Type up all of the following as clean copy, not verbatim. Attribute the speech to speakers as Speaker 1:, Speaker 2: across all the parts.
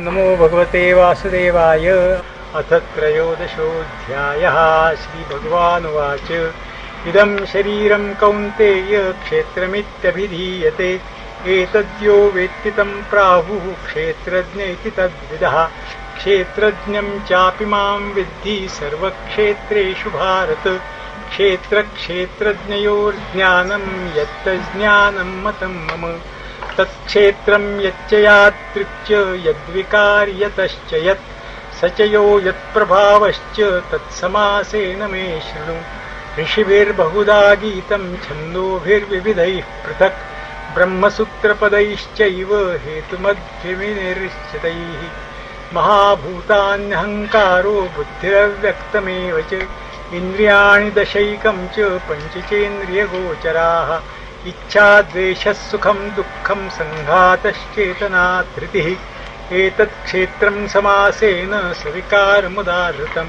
Speaker 1: नमो भगवते वासुदेवाय। अथ त्रयोदशोऽध्यायः। श्रीभगवानुवाच इदं शरीरं कौन्तेय क्षेत्रमित्यभिधीयते। एतद्यो वेत्ति तं प्राहुः क्षेत्रज्ञ इति तद्विदः। क्षेत्रज्ञं चापि मां विद्धि सर्वक्षेत्रेषु भारत। क्षेत्रक्षेत्रज्ञयोर्ज्ञानं यत्तज्ज्ञानं मतं मम। तत्क्षेत्रं यच्च यादृक् यद्विकार्यतश्च यत् स च यो यत्प्रभावश्च तत्समासेन मे शृणु। ऋषिभिर्बहुधा गीतं छन्दोभिर्विविधैः पृथक् ब्रह्मसूत्रपदैश्चैव हेतुमद्भिर्निश्चितैः। महाभूतान्यहङ्कारो बुद्धिरव्यक्तमेव च इन्द्रियाणि दशैकं च पञ्चचेन्द्रियगोचराः। इच्छा द्वेषः सुखं दुःखं सङ्घातश्चेतना धृतिः। एतत्क्षेत्रं समासेन सविकारमुदाहृतम्।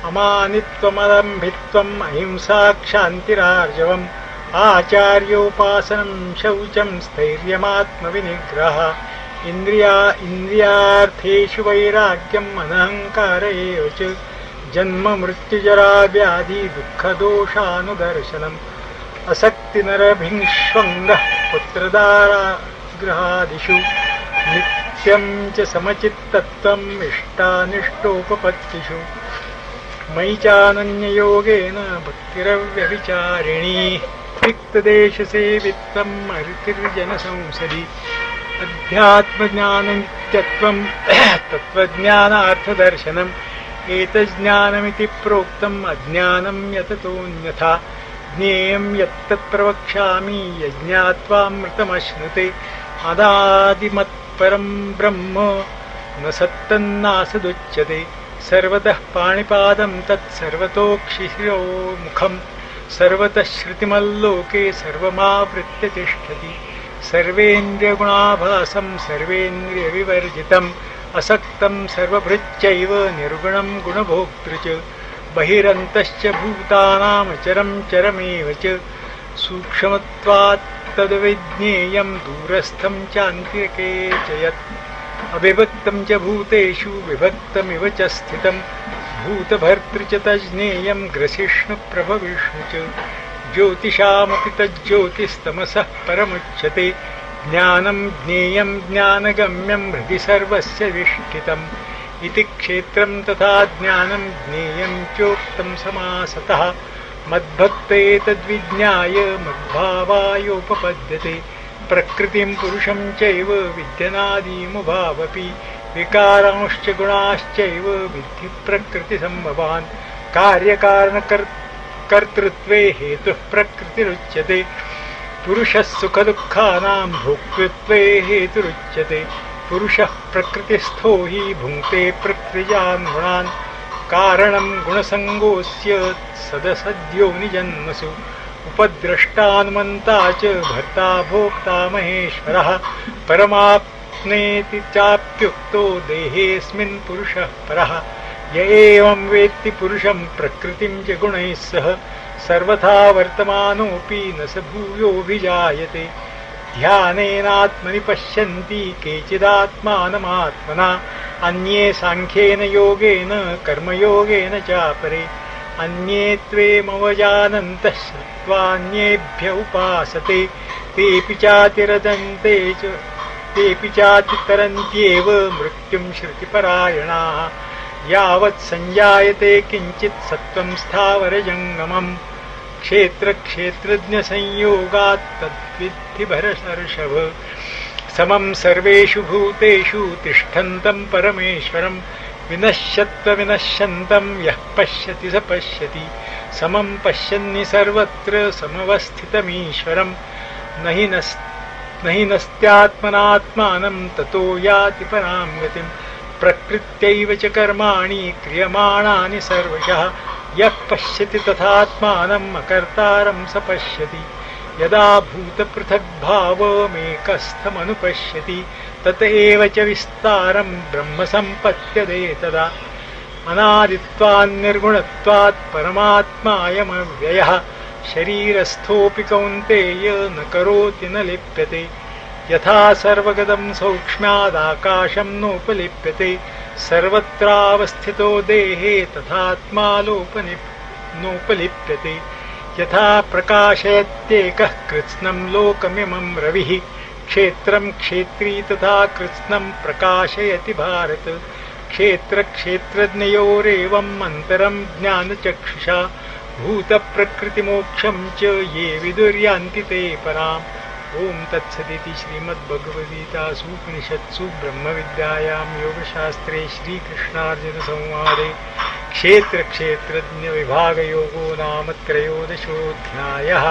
Speaker 1: अमानित्वमदम्भित्वम् अहिंसा क्षान्तिरार्जवम् आचार्योपासनं शौचं स्थैर्यमात्मविनिग्रहः। इन्द्रियार्थेषु वैराग्यम् अनहङ्कार एव च जन्म मृत्युजरा व्याधि दुःखदोषानुदर्शनम्। असक्तिनरभिष्वङ्गः पुत्रदाराग्रहादिषु नित्यं च समचित्तत्वम् इष्टानिष्टोपपत्तिषु। मयि चानन्ययोगेन भक्तिरव्यभिचारिणी। रिक्तदेशसेवित्वम् अरितिर्जनसंसदि। अध्यात्मज्ञाननित्यत्वम् तत्त्वज्ञानार्थदर्शनम्। एतज्ज्ञानमिति प्रोक्तम् अज्ञानं यततोऽन्यथा। ज्ञेयं यत्तत् प्रवक्ष्यामि यज्ञात्वामृतमश्नुते। अनादिमत्परं ब्रह्म न सत्तन्नासदुच्यते। सर्वतः पाणिपादं तत् सर्वतोक्षिशिरोमुखम्। सर्वतः श्रुतिमल्लोके सर्वमावृत्य तिष्ठति। सर्वेन्द्रियगुणाभासं सर्वेन्द्रियविवर्जितम्। असक्तं सर्वभृच्चैव निर्गुणं गुणभोक्तृ च। बहिरन्तश्च भूतानामचरं चरमेव च। सूक्ष्मत्वात् तद्विज्ञेयं दूरस्थं चान्तिके च यत्। अविभक्तं च भूतेषु विभक्तमिव च स्थितं। भूतभर्तृ च तज्ज्ञेयं ग्रसिष्णुप्रभविष्णु च। ज्योतिषामपि तज्ज्योतिस्तमसः परमुच्यते। ज्ञानं ज्ञेयं ज्ञानगम्यं हृदि सर्वस्य विष्ठितम्। इति क्षेत्रं तथा ज्ञानं ज्ञेयं चोक्तं समासतः। मद्भक्त एतद्विज्ञाय मद्भावायोपपद्यते। प्रकृतिं पुरुषं चैव विद्यनादीमुभावपि। विकारांश्च गुणाश्चैव विद्धि प्रकृतिसम्भवान्। कार्यकारणकर्तृत्वे हेतुः प्रकृतिरुच्यते। पुरुषः सुखदुःखानां भोक्तृत्वे हेतुरुच्यते। पुरुषः प्रकृतिस्थो हि भुङ्क्ते प्रकृतिजान् गुणान्। कारणं गुणसङ्गोऽस्य सदसद्योनिजन्मसु। उपद्रष्टानुमन्ता च भर्ता भोक्ता महेश्वरः। परमाप्नेति चाप्युक्तो देहेऽस्मिन् पुरुषः परः। य एवं वेत्ति पुरुषं प्रकृतिं च गुणैः सह सर्वथा वर्तमानोऽपि न स भूयोऽभिजायते। ध्यानेनात्मनि पश्यन्ति केचिदात्मानमात्मना। अन्ये साङ्ख्येन योगेन कर्मयोगेन चापरे। अन्ये त्वेमवजानन्तः श्रुत्वान्येभ्य उपासते। तेऽपि चातितरन्त्येव मृत्युं श्रुतिपरायणाः। यावत् सञ्जायते किञ्चित् सत्त्वं स्थावरजङ्गमम्। क्षेत्रक्षेत्रज्ञसंयोगात् तद्विद्धि भरतर्षभ। समं सर्वेषु भूतेषु तिष्ठन्तं परमेश्वरं। विनश्यत्वविनश्यन्तं यः पश्यति स पश्यति। समं पश्यन्नि सर्वत्र समवस्थितमीश्वरं। न हि नस्त्यात्मनात्मानं ततो याति परां गतिम्। प्रकृत्यैव च कर्माणि क्रियमाणानि सर्वशः। यः पश्यति तथात्मानम् अकर्तारं स पश्यति। यदा भूतपृथग्भावमेकस्थमनुपश्यति तत एव च विस्तारं ब्रह्म सम्पद्यते तदा। अनादित्वान्निर्गुणत्वात् परमात्मायमव्ययः। शरीरस्थोऽपि कौन्तेय न करोति न लिप्यते। यथा सर्वगतं सौक्ष्म्यादाकाशं नोपलिप्यते सर्वत्रावस्थितो देहे तथात्मा नोपलिप्यते यथा प्रकाशयत्येकः कृत्स्नं लोकमिमं रविः क्षेत्रं क्षेत्री तथा कृत्स्नं प्रकाशयति भारत क्षेत्रक्षेत्रज्ञयोरेवम् अन्तरं ज्ञानचक्षुषा भूतप्रकृतिमोक्षं च ये विदुर्यान्ति ते पराम्। ओम तत्सदिति श्रीमद्भगवद्गीतासु उपनिषत्सु ब्रह्मविद्यायां योगशास्त्रे श्रीकृष्णार्जुनसंवादे क्षेत्रक्षेत्रज्ञविभागयोगो नाम त्रयोदशोऽध्यायः।